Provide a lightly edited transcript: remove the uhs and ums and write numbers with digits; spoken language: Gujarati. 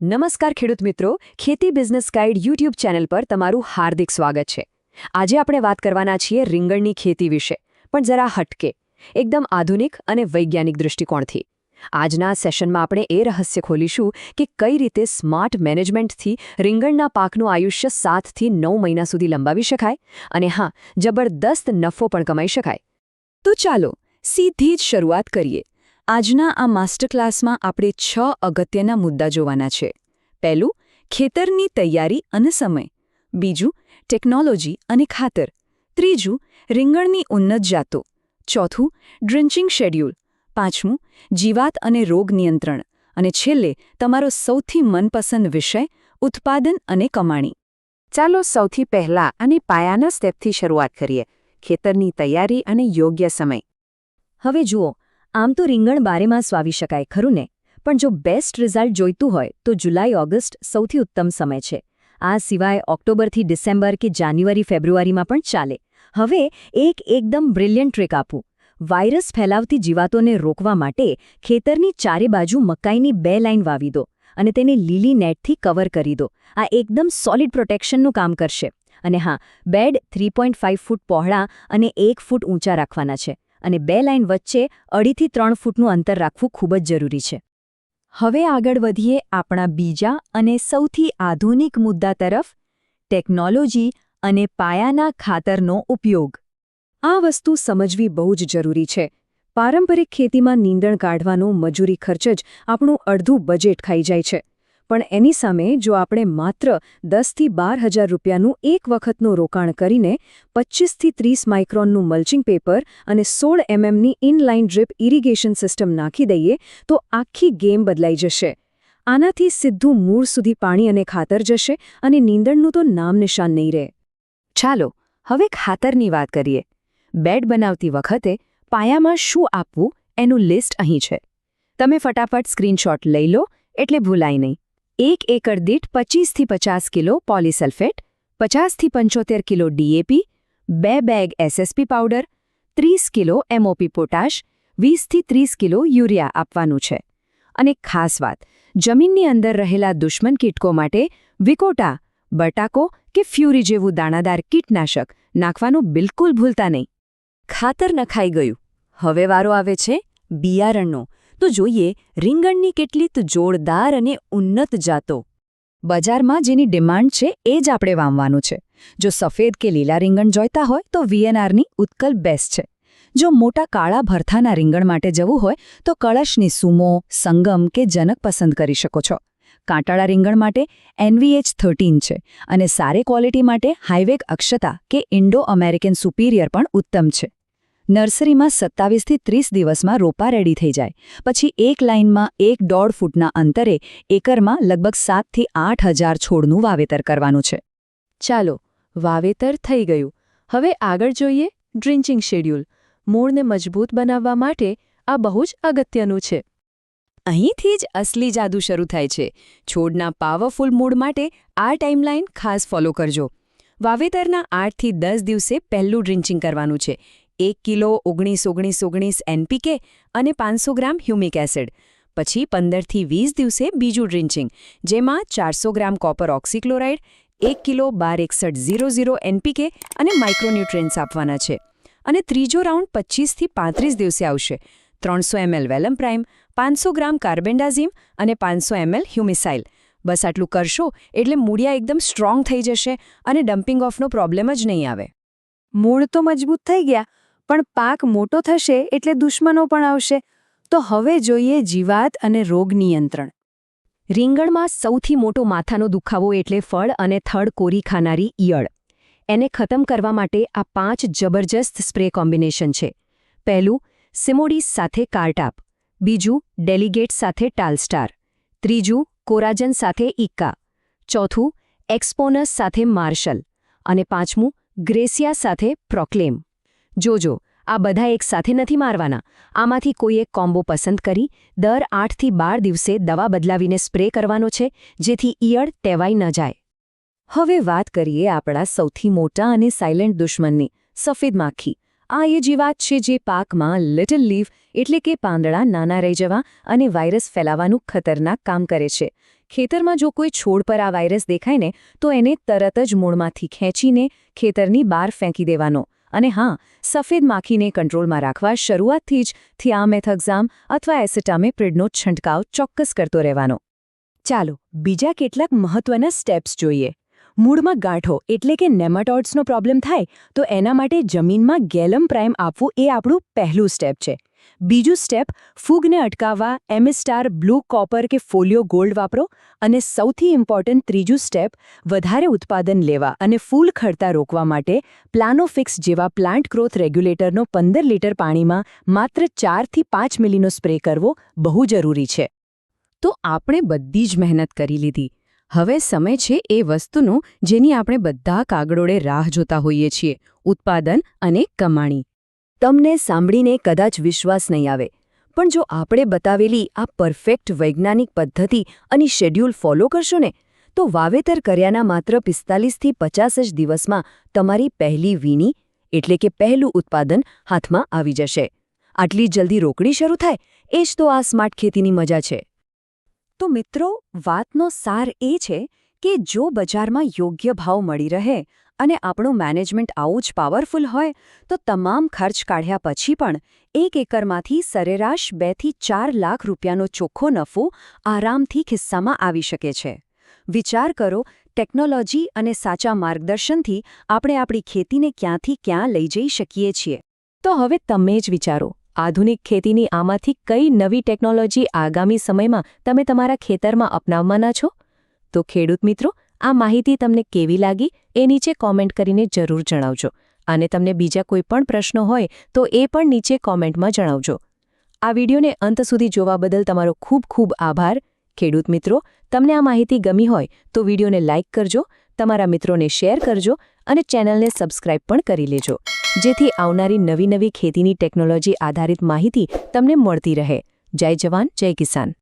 નમસ્કાર ખેડૂત મિત્રો, ખેતી બિઝનેસ ગાઈડ યુટ્યુબ ચેનલ પર તમારું હાર્દિક સ્વાગત છે। આજે આપણે વાત કરવાના છીએ રીંગણની ખેતી વિશે, પણ જરા હટકે, એકદમ આધુનિક અને વૈજ્ઞાનિક દૃષ્ટિકોણથી। આજના સેશનમાં આપણે એ રહસ્ય ખોલીશું કે કઈ રીતે સ્માર્ટ મેનેજમેન્ટથી રીંગણના પાકનું આયુષ્ય 7 થી 9 મહિના સુધી લંબાવી શકાય અને હા, જબરદસ્ત નફો પણ કમાઈ શકાય। તો ચાલો સીધી જ શરૂઆત કરીએ। આજના આ માસ્ટર ક્લાસમાં આપણે 6 અગત્યના મુદ્દા જોવાના છે। પહેલું, ખેતરની તૈયારી અને સમય। બીજું, ટેકનોલોજી અને ખાતર। ત્રીજું, રીંગણની ઉન્નત જાતો। ચોથું, ડ્રિન્ચિંગ શેડ્યુલ। પાંચમું, જીવાત અને રોગ નિયંત્રણ। અને છેલ્લે, તમારો સૌથી મનપસંદ વિષય, ઉત્પાદન અને કમાણી। ચાલો સૌથી પહેલા અને પાયાના સ્ટેપથી શરૂઆત કરીએ, ખેતરની તૈયારી અને યોગ્ય સમય। હવે જુઓ, આમ તો રીંગણ બારેમાસ વાવી શકાય ખરું ને, પણ જો બેસ્ટ રિઝલ્ટ જોઈતું હોય તો જુલાઈ-ઓગસ્ટ સૌથી ઉત્તમ સમય છે। આ સિવાય ઓક્ટોબરથી ડિસેમ્બર કે જાન્યુઆરી-ફેબ્રુઆરીમાં પણ ચાલે। હવે એકદમ બ્રિલિયન્ટ ટ્રિક આપું। વાયરસ ફેલાવતી જીવાતોને રોકવા માટે ખેતરની ચારે બાજુ મકાઈની 2 લાઈન વાવી દો અને તેને લીલી નેટથી કવર કરી દો। આ એકદમ સોલિડ પ્રોટેક્શનનું કામ કરશે। અને હા, બેડ 3.5 ફૂટ પહોળા અને 1 ફૂટ ઊંચા રાખવાના છે અને 2 લાઈન વચ્ચે 2.5 થી 3 ફૂટનું અંતર રાખવું ખૂબ જ જરૂરી છે। હવે આગળ વધીએ આપણા બીજા અને સૌથી આધુનિક મુદ્દા તરફ, ટેકનોલોજી અને પાયાના ખાતરનો ઉપયોગ। આ વસ્તુ સમજવી બહુ જ જરૂરી છે। પારંપરિક ખેતીમાં નીંદણ કાઢવાનો મજૂરી ખર્ચ જ આપણું અડધું બજેટ ખાઈ જાય છે, પણ એની સામે જો આપણે માત્ર 10 થી 12 હજાર રૂપિયાનું એક વખતનું રોકાણ કરીને 25 થી 30 માઇક્રોનનું મલ્ચિંગ પેપર અને 16 mmની ઇનલાઇન ડ્રીપ ઇરિગેશન સિસ્ટમ નાખી દઈએ તો આખી ગેમ બદલાઈ જશે। આનાથી સીધું મૂળ સુધી પાણી અને ખાતર જશે અને નીંદણનું તો નામ નિશાન નહીં રહે। ચાલો હવે ખાતરની વાત કરીએ। બેડ બનાવતી વખતે પાયામાં શું આપવું એનું લિસ્ટ અહીં છે। તમે ફટાફટ સ્ક્રીનશોટ લઈ લો એટલે ભૂલાય નહીં। 1 એકર દીઠ 25 થી 50 કિલો પોલીસલ્ફેટ, 50 થી 75 kilo DAP, 2 bag SSP powder, 30 kilo MOP potash, 20 થી 30 કિલો યુરિયા આપવાનું છે। અને ખાસ વાત, જમીનની અંદર રહેલા દુશ્મન કીટકો માટે વિકોટા, બટાકો કે ફ્યુરી જેવું દાણાદાર કીટનાશક નાખવાનું બિલકુલ ભૂલતા નહીં। ખાતર નખાઈ ગયું, હવે વારો આવે છે બિયારણનો। તો જોઈએ રીંગણની કેટલીક જોરદાર અને ઉન્નત જાતો। બજારમાં જેની ડિમાન્ડ છે એ જ આપણે વાવવાનું છે। જો સફેદ કે લીલા રીંગણ જોઈતા હોય તો VNRની ઉત્કલ બેસ્ટ છે। જો મોટા કાળા ભરથાના રીંગણ માટે જવું હોય તો કળશની સુમો, સંગમ કે જનક પસંદ કરી શકો છો। કાંટાળા રીંગણ માટે NVH 13 છે અને સારી ક્વોલિટી માટે હાઈવેક અક્ષતા કે ઇન્ડો અમેરિકન સુપીરિયર પણ ઉત્તમ છે। નર્સરીમાં 27 થી 30 દિવસમાં રોપા રેડી થઈ જાય, પછી એક લાઇનમાં 1.5 ફૂટના અંતરે એકરમાં લગભગ 7 થી 8 હજાર છોડનું વાવેતર કરવાનું છે। ચાલો, વાવેતર થઈ ગયું। હવે આગળ જોઈએ ડ્રિન્ચિંગ શેડ્યુલ। મૂળને મજબૂત બનાવવા માટે આ બહુ જ અગત્યનું છે। અહીંથી જ અસલી જાદુ શરૂ થાય છે। છોડના પાવરફુલ મૂળ માટે આ ટાઈમલાઈન ખાસ ફોલો કરજો। વાવેતરના 8 થી 10 દિવસે પહેલું ડ્રિન્ચિંગ કરવાનું છે। 1 કિલો 19-19-19 NPK અને 500 ગ્રામ હ્યુમિક એસિડ। પછી 15 થી 20 દિવસે બીજું ડ્રિન્ચિંગ, જેમાં 400 ગ્રામ કોપર ઓક્સીક્લોરાઇડ, 1 કિલો 12-61-00 NPK અને માઇક્રોન્યુટ્રિયન્ટ્સ આપવાના છે। અને ત્રીજો રાઉન્ડ 25 થી 35 દિવસે આવશે। 300 ml વેલમ પ્રાઇમ, 500 ગ્રામ કાર્બેન્ડાઝીમ અને 500 ml હ્યુમિસાઇલ। બસ આટલું કરશો એટલે મૂળિયા એકદમ સ્ટ્રોંગ થઈ જશે અને ડમ્પિંગ ઓફનો પ્રોબ્લેમ જ નહીં આવે। મૂળ તો મજબૂત થઈ ગયા, પણ પાક મોટો થશે એટલે દુશ્મનો પણ આવશે। તો હવે જોઈએ જીવાત અને રોગ નિયંત્રણ। રીંગણમાં સૌથી મોટો માથાનો દુખાવો એટલે ફળ અને થડ કોરી ખાનારી ઈયળ। એને ખતમ કરવા માટે આ 5 જબરજસ્ત સ્પ્રે કોમ્બિનેશન છે। પહેલું, સિમોડીસ સાથે કાર્ટાપ। બીજું, ડેલિગેટ સાથે ટાલસ્ટાર। ત્રીજું, કોરાજન સાથે ઇક્કા। ચોથું, એક્સપોનસ સાથે માર્શલ। અને પાંચમું, ગ્રેસિયા સાથે પ્રોક્લેમ। જોજો, આ બધા એક સાથે નથી મારવાના। આમાંથી કોઈ એક કોમ્બો પસંદ કરી દર 8 થી 12 દિવસે દવા બદલાવીને સ્પ્રે કરવાનો છે, જેથી ઈયળ ટેવાઈ ન જાય। હવે વાત કરીએ આપણા સૌથી મોટા અને સાયલેન્ટ દુશ્મનની, સફેદ માખી। આ એ જીવાત છે જે પાકમાં લિટલ લીફ એટલે કે પાંદડા નાના રહી જવા અને વાયરસ ફેલાવાનું ખતરનાક કામ કરે છે। ખેતરમાં જો કોઈ છોડ પર આ વાયરસ દેખાય ને તો એને તરત જ મૂળમાંથી ખેંચીને ખેતરની બહાર ફેંકી દેવાનો. અને હા, સફેદ માખીને કંટ્રોલમાં રાખવા શરૂઆતથી જ થિયામેથોક્ઝામ અથવા એસિટામિપ્રિડનો છંટકાવ ચોક્કસ કરતો રહેવાનો. ચાલો બીજા કેટલાક મહત્વના સ્ટેપ્સ જોઈએ. મૂળમાં ગાંઠો એટલે કે નેમાટોડ્સનો પ્રોબ્લેમ થાય તો એના માટે જમીનમાં ગેલમ પ્રાઇમ આપવું એ આપણું પહેલું સ્ટેપ છે. બીજું સ્ટેપ, ફૂગને અટકાવવા એમિસ્ટાર બ્લુ કોપર કે ફોલિયો ગોલ્ડ વાપરો. અને સૌથી ઇમ્પોર્ટન્ટ ત્રીજું સ્ટેપ, વધારે ઉત્પાદન લેવા અને ફૂલ ખરતા રોકવા માટે પ્લાનોફિક્સ જેવા પ્લાન્ટ ગ્રોથ રેગ્યુલેટરનો 15 લીટર પાણીમાં માત્ર 4 થી 5 મિલીનો સ્પ્રે કરવો બહુ જરૂરી છે. તો આપણે બધી જ મહેનત કરી લીધી. હવે સમય છે એ વસ્તુનો જેની આપણે બધા કાગડોળે રાહ જોતા હોઈએ છીએ, ઉત્પાદન અને કમાણી. તમને સાંભળીને કદાચ વિશ્વાસ નહીં આવે, પણ જો આપણે બતાવેલી આ પરફેક્ટ વૈજ્ઞાનિક પદ્ધતિ અને શેડ્યુલ ફોલો કરશો ને તો વાવેતર કર્યાના માત્ર 45 થી 50 જ દિવસમાં તમારી પહેલી વીણી એટલે કે પહેલું ઉત્પાદન હાથમાં આવી જશે. આટલી જલ્દી રોકડી શરૂ થાય એ જ તો આ સ્માર્ટ ખેતીની મજા છે. તો મિત્રો, વાતનો સાર એ છે કે જો બજારમાં યોગ્ય ભાવ મળી રહે અને આપણું મેનેજમેન્ટ આવું જ પાવરફુલ હોય તો તમામ ખર્ચ કાઢ્યા પછી પણ 1 એકરમાંથી સરેરાશ 2 થી 4 લાખ રૂપિયાનો ચોખ્ખો નફો આરામથી ખિસ્સામાં આવી શકે છે. વિચાર કરો, ટેકનોલોજી અને સાચા માર્ગદર્શનથી આપણે આપણી ખેતીને ક્યાંથી ક્યાં લઈ જઈ શકીએ છીએ. તો હવે તમે જ વિચારો, આધુનિક ખેતીની આમાંથી કઈ નવી ટેકનોલોજી આગામી સમયમાં તમે તમારા ખેતરમાં અપનાવવાના છો? તો ખેડૂત મિત્રો, આ માહિતી તમને કેવી લાગી એ નીચે કોમેન્ટ કરીને જરૂર જણાવજો. અને તમને બીજા કોઈ પણ પ્રશ્નો હોય તો એ પણ નીચે કોમેન્ટમાં જણાવજો. આ વિડીયોને અંત સુધી જોવા બદલ તમારો ખૂબ ખૂબ આભાર. ખેડૂત મિત્રો, તમને આ માહિતી ગમી હોય તો વિડીયોને લાઇક કરજો, તમારા મિત્રોને શેર કરજો અને ચેનલને સબસ્ક્રાઇબ પણ કરી લેજો, જેથી આવનારી નવી ખેતીની ટેકનોલોજી આધારિત માહિતી તમને મળતી રહે. જય જવાન, જય કિસાન.